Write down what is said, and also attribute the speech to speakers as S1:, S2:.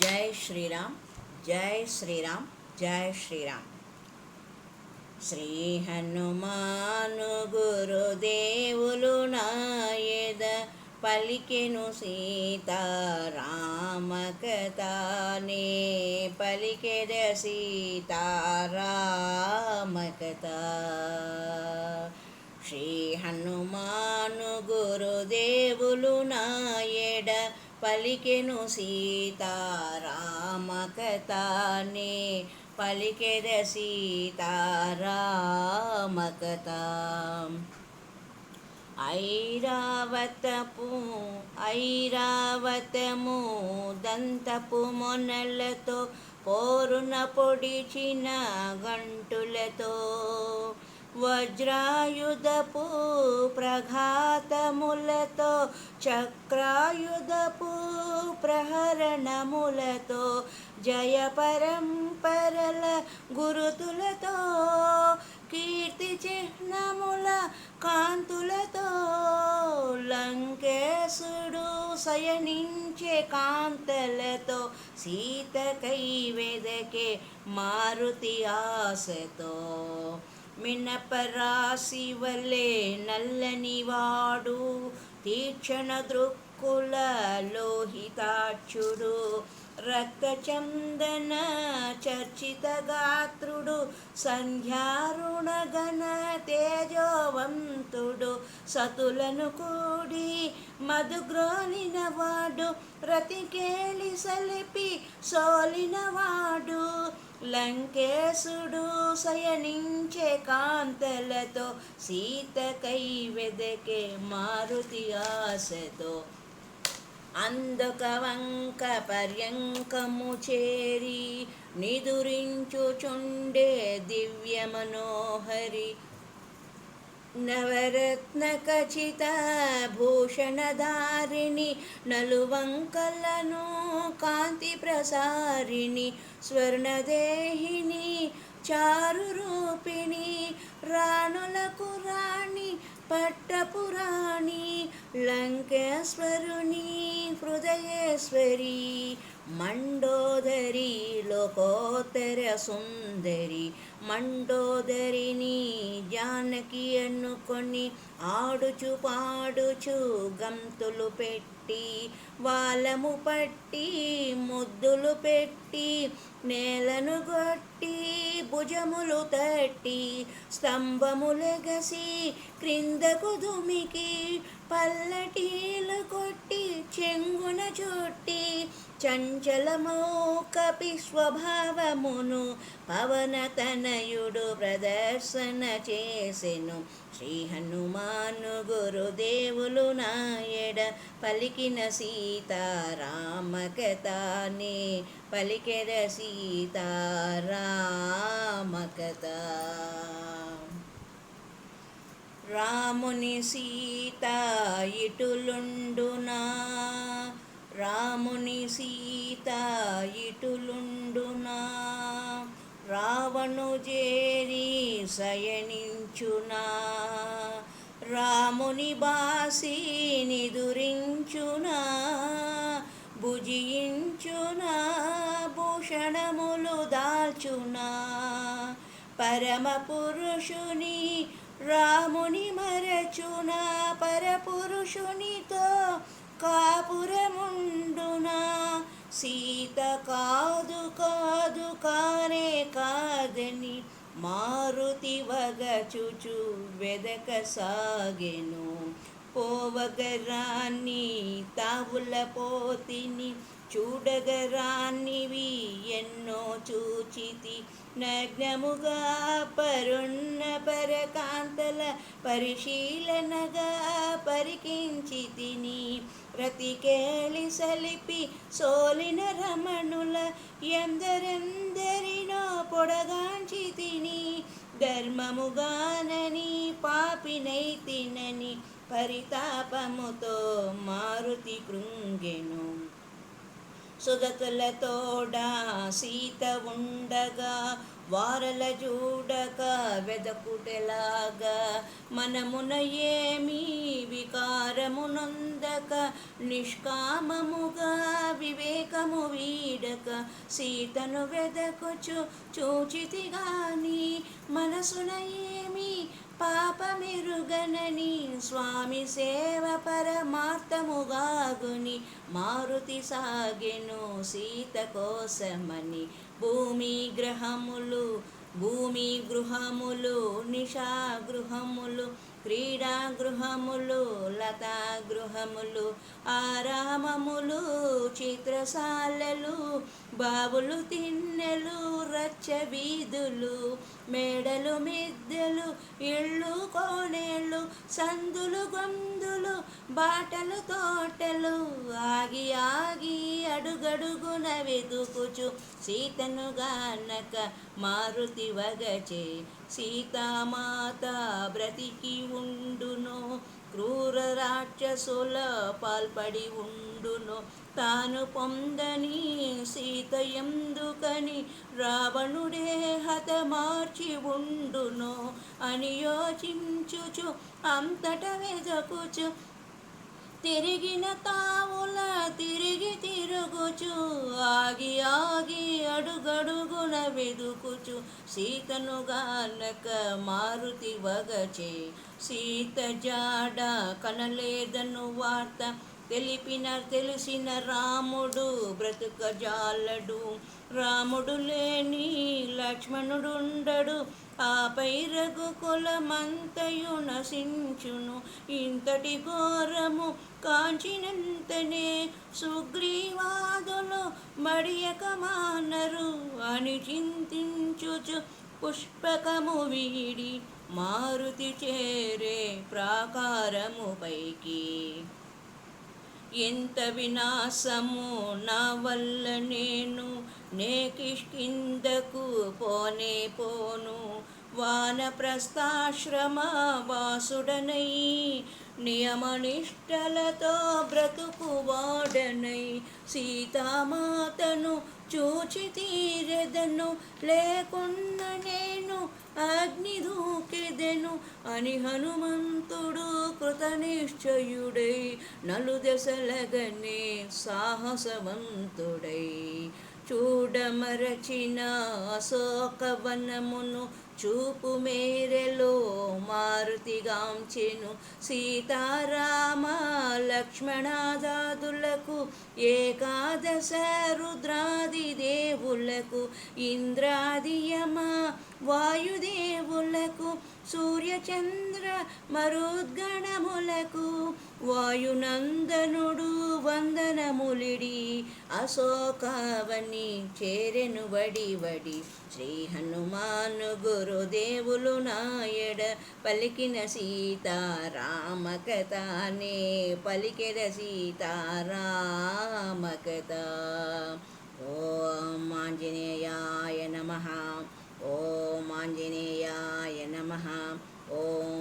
S1: జై శ్రీరామ్, జై శ్రీరామ్, జై శ్రీరామ్. శ్రీ హనుమాను గురుదేవులు నాయద పలికెను సీతారామ కథనే, పలికెద సీతారామ కథ. శ్రీ హనుమాను గురుదేవులు నాయడ పలికెను సీతారామ కథనే, పలికెద సీతారామ కథ. ఐరావతము దంతపు మొనలతో, పోరున పొడిచిన గంటులతో, వజ్రాయుధపు ప్రఘాతములతో, చక్రాయుధపు ప్రహరణములతో, జయ పరంపరల గురుతులతో, కీర్తి చిహ్నముల కాంతులతో, లంకేశుడు శయనించే కాంతలతో, సీతకై వెదకే మారుతి ఆశతో, మినపరాశి వలె నల్లనివాడు, తీక్షణ దృక్కుల లోహితాక్షుడు, రక్తచందన చర్చిత గాత్రుడు, సంధ్యారుణగణ తేజోవంతుడు, సతులను కూడి మధుగ్రోలినవాడు, రతికేళి సలిపి సోలినవాడు, లంకేశుడు శయనించే కాంతలతో, సీతకై వెదకే మారుతి ఆశతో, అందక వంక పర్యంకము చేరి నిదురించుచుండే దివ్య మనోహరి, నవరత్న ఖచిత భూషణధారిణి, నలువంకలను కాంతి ప్రసారిణి, స్వర్ణదేహిని చారు రూపిణి, రాణులకు రాణి పట్టపురాణి, లంకేశ్వరుని హృదయేశ్వరి, మండోదరి లోకోత్తర సుందరి, మండోదరిని జానకి అనుకొని, ఆడుచు పాడుచు గంతులు పెట్టి, వాలము పట్టి ముద్దులు పెట్టి, నేలను గొట్టి భుజములు తట్టి, స్తంభములెగసి క్రిందకు దుమికి, పల్లటీలు కొట్టి చెంగున చుట్టి, చంచలమౌ కపి స్వభావమును పవనతనయుడు ప్రదర్శన చేసెను. శ్రీ హనుమాను గురుదేవులు నాయడ పలికిన సీతారామ కథనే, పలికెద సీతారామ కథ. రాముని సీత ఇటులుండునా, రాముని సీత ఇటులుండునా, రావణు జేరి శయనించునా, రాముని బాసి నిదురించునా, భుజించునా భూషణములు దాల్చునా, పరమ పురుషుని రాముని మరచునా, పరపురుషునితో కాపురముండునా, సీత కాదు కాదు కానే కాదని మారుతి వగచుచు వెదక సాగెను. పోవగరాన్ని తావుల పోతిని, చూడగరాన్నివి ఎన్నో చూచితి, నగ్నముగా పరున్న పరకాంతల పరిశీలనగా పరికించి తిని, రతికేళి సలిపి సోలిన రమణుల ఎందరెందరినో పొడగాంచి తిని, ధర్మముగానని పాపినైతినని పరితాపముతో మారుతి కృంగెను. సుగతులతోడా సీత ఉండగా, వారల చూడక వెదకుటెలాగా మనమున ఏమీ వికారమునొందక నిష్కామముగా వివేకము వీడక సీతను వెదకుచు చూచితిగాని మనసున ఏమి పాపమెరుగనని స్వామి సేవ పరమార్థముగాగుని మారుతి సాగెను సీత కోసమని భూమి గృహములు నిషా గృహములు క్రీడా గృహములు లతా గృహములు ఆరామములు చిత్రశాలలు బావులు తిన్నెలు రచ్చ వీధులు మేడలు మిద్దెలు ఇళ్ళు కోనేళ్ళు సందులు గొందులు బాటలు తోటలు ఆగి ఆగి అడుగడుగున వెదుకుచు సీతను గానక మారుతి వగచే సీతామాత బ్రతికి ఉండును క్రూర రాక్షసుల పాల్పడి ఉండును తాను పొందని సీత ఎందుకని రావణుడే హతమార్చి ఉండును అని యోచించుచు అంతట వెదకుచు తిరిగిన తావుల తిరుగుచు ఆగి ఆగి అడుగడుగున వెదుకుచు సీతను గానక మారుతి వగచే సీత జాడ కనలేదను వార్త తెలిసిన రాముడు బ్రతుకజాలడు రాముడు లేని లక్ష్మణుడుండడు ఆపై రఘుకులమంతయు నశించును ఇంతటి ఘోరము కాంచినంతనే సుగ్రీవాదులు మడియక మానరు అని చింతించుచు పుష్పకము వీడి మారుతి చేరే ప్రాకారము పైకి ఎంత వినాశము నా వల్ల నేను కిష్కిందకు పోను వానప్రస్థాశ్రమ వాసుడనై నియమనిష్టలతో బ్రతుకువాడనై సీతామాతను చూచి తీరెదను లేకున్న నేను అగ్ని దూకెదెను అని హనుమంతుడు కృతనిశ్చయుడై నలుదెసలగనే సాహసవంతుడై చూడమరచిన అశోకవనమును చూపు మేరెలో మారుతిగాంచెను సీతారామ లక్ష్మణాదాదులకు ఏకాదశ రుద్రాది దేవులకు ఇంద్రాదియమ వాయుదేవులకు సూర్యచంద్ర మరుద్గణములకు వాయునందనుడు వందనములిడి అశోకావని చేరెను వడి శ్రీ హనుమాను గురుదేవులు నాయడ పలికిన సీతారామ కథనే పలికెద సీతారామ కథ. ఓం ఆంజనేయాయ నమః. ఓం ఆంజనేయాయ నమః. ఓం